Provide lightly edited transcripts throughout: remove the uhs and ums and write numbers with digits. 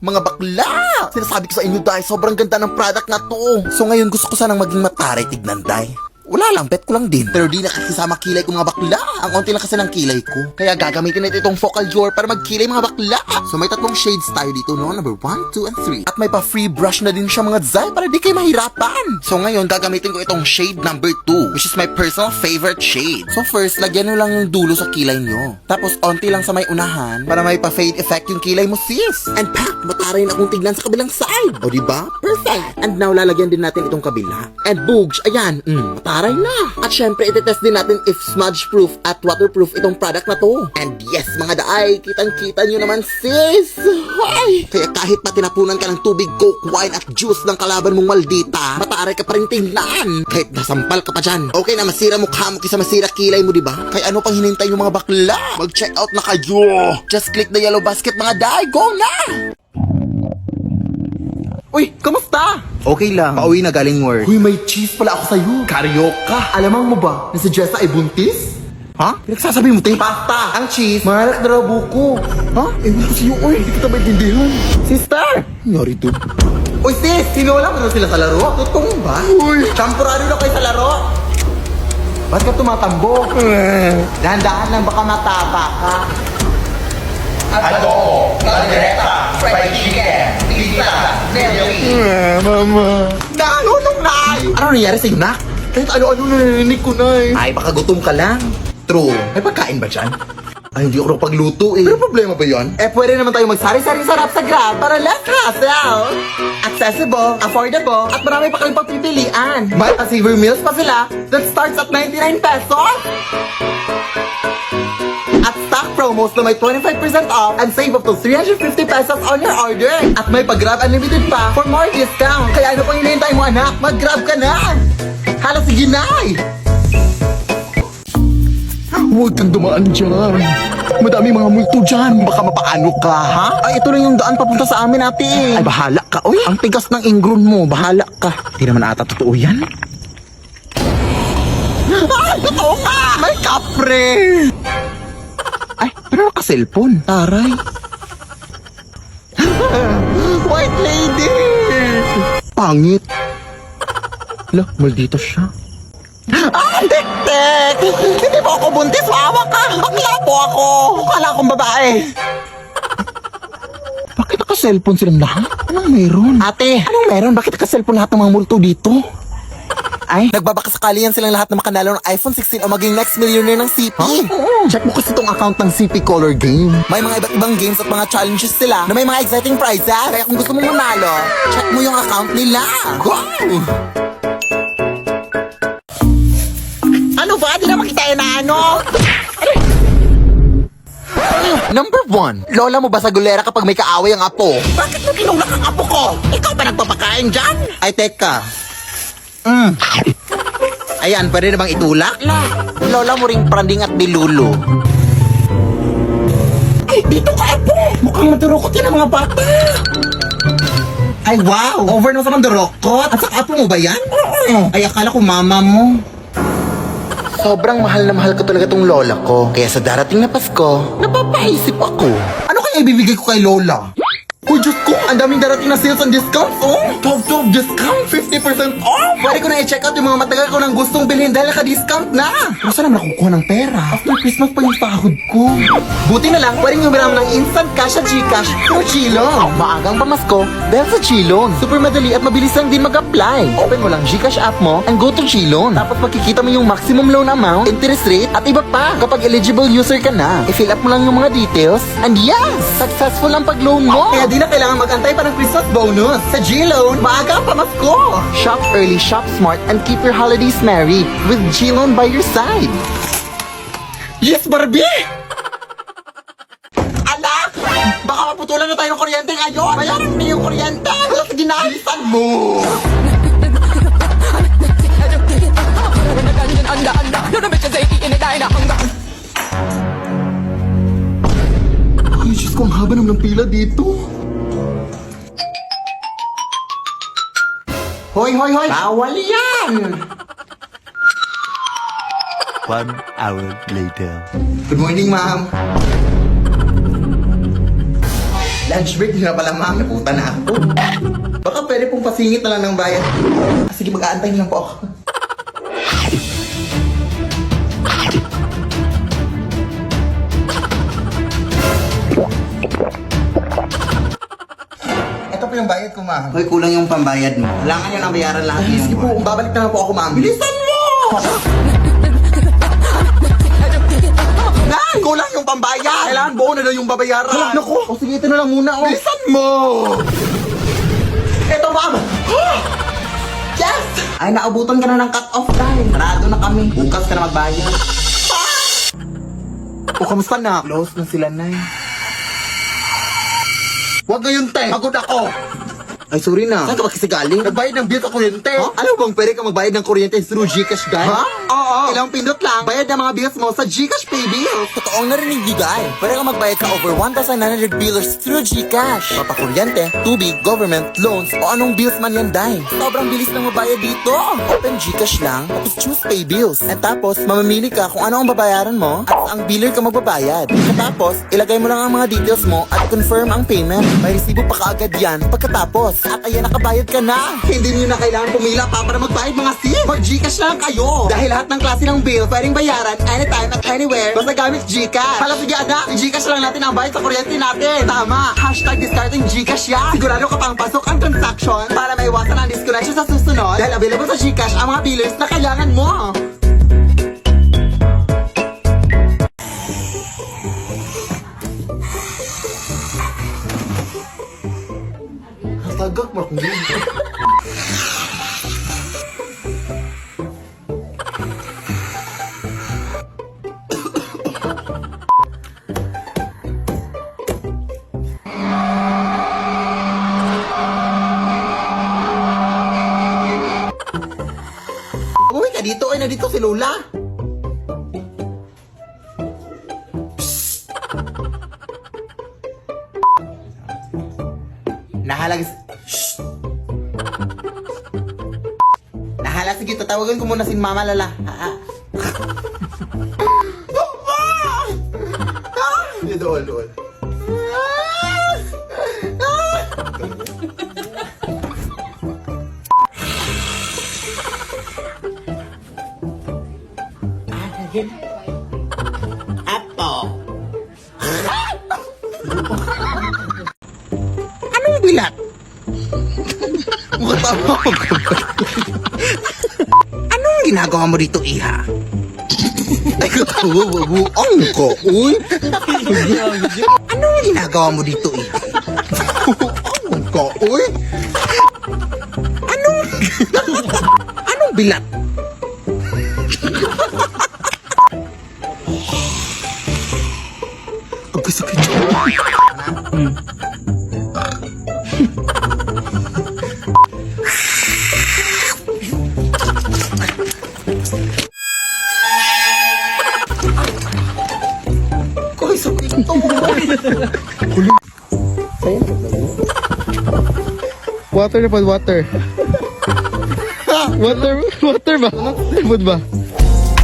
Mga bakla! Sinasabi ko sa inyo, Day, sobrang ganda ng product na to. So ngayon gusto ko sanang maging mataray tignan, Day. Wala lang, bet ko lang din. Pero di nakakisama kilay ko mga bakla. Ang onti lang kasi ng kilay ko. Kaya gagamitin natin itong focal drawer para magkilay mga bakla. So may tatlong shades tayo dito, no? Number 1, 2, and 3. At may pa-free brush na din siya mga Zay para di kayo mahirapan. So ngayon gagamitin ko itong shade number 2, which is my personal favorite shade. So first, lagyan nyo lang yung dulo sa kilay nyo. Tapos onti lang sa may unahan para may pa-fade effect yung kilay mo, sis. And pak, mataray na akong tignan sa kabilang side. O diba? Perfect. And now lalagyan din natin itong kabila. And boogs, ayan, mataray na. At syempre, itetest din natin if smudge-proof at waterproof itong product na to. And yes, mga daay, kitang-kita nyo naman, sis! Ay! Kaya kahit pa tinapunan ka ng tubig, coke, wine at juice ng kalaban mong maldita, mataaray ka pa rin tingnan. Kahit nasampal ka pa dyan. Okay na masira mukha mo kaysa masira kilay mo, diba? Kaya ano pang hinintay yung mga bakla? Mag-check out na kayo! Just click the yellow basket, mga daay! Go na! Uy, kamusta? Okay lang. Pauwi na galing work. Uy, may cheese pala ako sa'yo. Karyoka. Alamang mo ba na si Jessa ay buntis? Ha? Pinagsasabi mo, Ting? Pasta! Ang cheese, malak na raw buko. Ha? Ewan ko sa'yo, uy. Hindi kita maintindihan. Sister! Nyari to. Uy, sis! Sinula mo na sila sa laro? Totoo ba? Uy! Champurado na kayo sa laro? Ba't ka tumatambo? Dahan-dahan lang, baka matapa ka. Adobo, caldereta, fried chicken, pizza, milky. Mama. Nalunong, Nay! Ano nangyari sa'yo, Nak? Kahit ano-ano narinig ko, Nay. Ay, baka gutom ka lang. True. May pagkain ba dyan? Ay, hindi ako pagluto eh. Pero problema ba yan? Eh, pwede naman tayo magsari-saring sarap sa Grab para less hassle. Accessible, affordable, at marami pa kayong pagpipilian. May pa-saver meals pa sila that starts at 99 pesos. At stock promos na may 25% off and save up to 350 pesos on your order. At may pag-Grab Unlimited pa for more discount. Kaya ano pang hinihintay mo, anak? Mag-Grab ka na! Hala, sige, Nay! Huwag kang dumaan dyan. Madami mga multo dyan. Baka mapaano ka, ha? Ay, ito lang yung daan papunta sa amin, ate. Ay, bahala ka. Uy, ang tigas ng ingron mo. Bahala ka. Di naman ata totoo yan. Ay, totoo nga! May kapre! Ay, pero naka-cellphone. Taray. White lady! Pangit. Hala, maldito siya. Ah, tek-tek! Hindi mo ako buntis, wawa ka! Bakla po ako! Kala akong babae! Bakit naka-cellphone silang lahat? Anong meron? Ate, anong meron? Bakit naka-cellphone lahat ng mga multo dito? Ay, nagbabakasakali yan silang lahat na makanalo ng iPhone 16 o maging next millionaire ng CP. Check mo kasi itong account ng CP Color Game. May mga iba't ibang games at mga challenges sila na may mga exciting prizes. Kaya kung gusto mong manalo, check mo yung account nila. Go! Ano ba? Di na makita na ano? Number 1, lola mo ba sa gulera kapag may kaaway ang apo? Bakit mo tinulak ang apo ko? Ikaw ba nagpapakain dyan? Ay, teka. Ayan, pwede na bang itulak? Lola mo ring pranding at dilulu. Ay, dito ka, apo! Mukhang madurukot yan ang mga bata! Ay, wow! Over na sa mandurukot! At sa apo mo ba yan? Ay, akala ko mama mo. Sobrang mahal na mahal ko talaga tong lola ko. Kaya sa darating na Pasko, napapaisip ako. Ano kaya ibibigay ko kay Lola? Uy, Diyos ko! Ang daming darating na sales and discounts, oh! 12 discount! 50% off! Pwede ko na i-check out yung mga matagal ko nang gustong bilhin dahil naka-discount na! Pero saan naman nakukuha ng pera? After Christmas pa yung sahod ko. Buti na lang, pwedeng humiram ng instant cash sa Gcash through Chilon. Maagang pamasko dahil sa Chilon. Super madali at mabilis lang din mag-apply. Open mo lang Gcash app mo and go to Chilon. Tapos makikita mo yung maximum loan amount, interest rate, at iba pa kapag eligible user ka na. I-fill up mo lang yung mga details and yes! Successful ang pag-loan mo! Kaya di na kailangan mag-antay pa ng Christmas bonus. Sa G-Loan, maaga ang pamasko. Shop early, shop smart, and keep your holidays merry with G-Loan by your side. Yes, Barbie! Anak! Baka maputulan na tayo ng kuryente ngayon! Bayaran mo na yung kuryente! Wala sa ginalisan mo! Ay, Diyos ko, ang haba naman ng pila dito. Hoy, hoy, hoy! Bawal yan! 1 hour later. Good morning, ma'am. Lunch break na pala, ma'am. Naputa na ako. Baka pwede pong pasingit na lang ng bayad. Sige, mag-aantay lang po ako. Ito po yung bayad ko, ma'am. Hoy, kulang yung pambayad mo. Kailangan nyo nang bayaran lahat yung sige po, babalik na lang po ako, ma'am. Bilisan mo! Nay! Kulang yung pambayad! Kailangan buo na daw yung babayaran. Halap na ko! O sige, ito na lang muna, oh. Bilisan mo! Ito, ma'am! Yes! Ay, naabutan ka na ng cut-off time. Sarado na kami. Bukas ka na magbayad. O, kamusta na? Close na sila, Nay. Huwag ngayon, te. Pagod ako. Ay, sorry na. Saan ka ba kasi galing? Nagbayad ng bill sa kuryente. Huh? Alam mo bang pwede ka magbayad ng kuryente through Gcash, guys? Ha? Oo. Ilang pindot lang. Bayad ng mga bills mo sa Gcash Pay Bills. Totoong narinig ni Guy. Pwede kang magbayad sa over 1,900 billers through GCash. Papakuryente, tubig, government, loans, o anong bills man yan, Day. Sobrang bilis lang mabayad dito. Open GCash lang, tapos choose pay bills. At tapos, mamamili ka kung ano ang babayaran mo at ang biller ka magbabayad. Tapos, ilagay mo lang ang mga details mo at confirm ang payment. May resibo pa kaagad yan pagkatapos. At ayan, nakabayad ka na. Hindi niyo na kailangan pumila pa para magbayad mga sim. Mag-Gcash lang kayo. Dahil lahat ng klase ng bill pwedeng bayaran anytime at anywhere basta gamit Gcash. Hala, sige anak, i-Gcash lang natin ang bayad sa kuryente natin. Tama. #discarding Gcash yan. Sigurado ka pang pasok ang transaction para maiwasan ang disconnection sa susunod. Dahil available sa Gcash ang mga billers na kailangan mo. Tagak mo kung yun. Uy, nandito ay nandito si Lola. Nahalag. Shh. Nahala, sige, tatawagan ko muna si Mama Lola. Doon, doon. Apo. Anong bilat? Anong ginagawa mo dito, Iha? Ay, katawa-buang ko, uy. Anong ginagawa mo dito, Iha? Buang ko, uy. Anong bilat? Ang sakit siya. Koy, sakit ito. Water na po, water. Water ba? Food ba?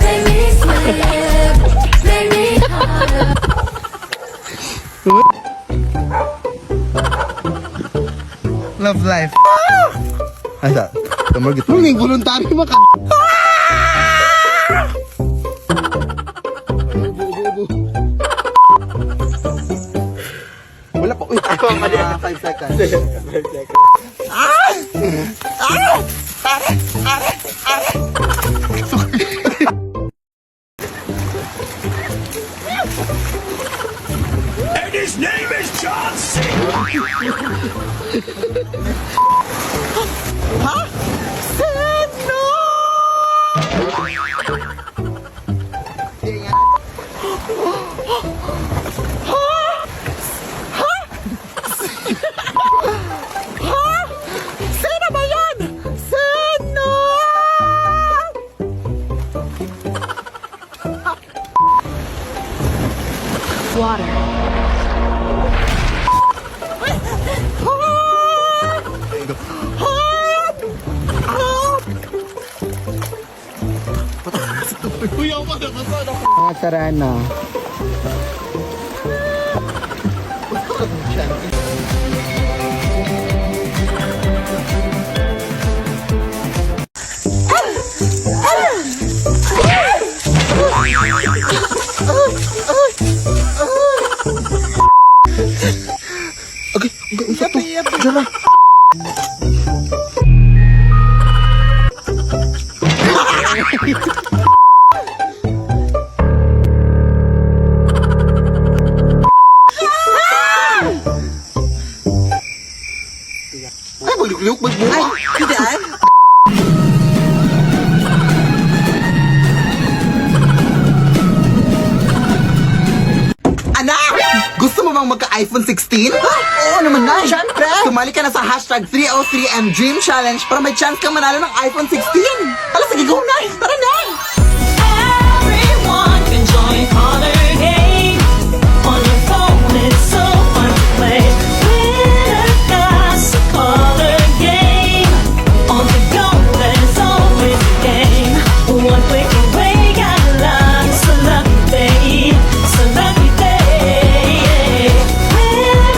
Make me smile, make me high. Love life. Ay, sa. Tumor gitu. Huling voluntary maka... Wala pa. Uy, 5 seconds. 5 seconds. And his name is John C. Water. Mga sarana. Isa to. Dala. Ay, bulik-luk, bulik-luk. Ay, hindi ay. Anak! Gusto mo bang magka-iPhone 16? Oo naman na. Siyempre. Sumali ka na sa hashtag 303M Dream Challenge para may chance kang manalo ng iPhone 16. Hala, sige, go na. Tara na. Everyone can join Color Game. On your phone, it's so fun to play. With us, a Color Game. On the go, there's always a game. One click away, got love. It's a lucky day. It's a lucky day.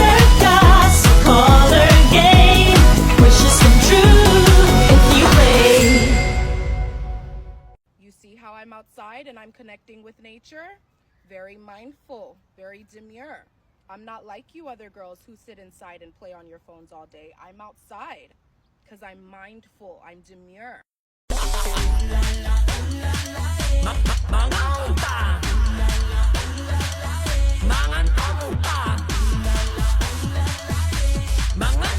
With us, a Color Game. Wishes come true if you play. You see how I'm outside and I'm connecting with nature? Very mindful, very demure. I'm not like you other girls who sit inside and play on your phones all day. I'm outside because I'm mindful, I'm demure. Mga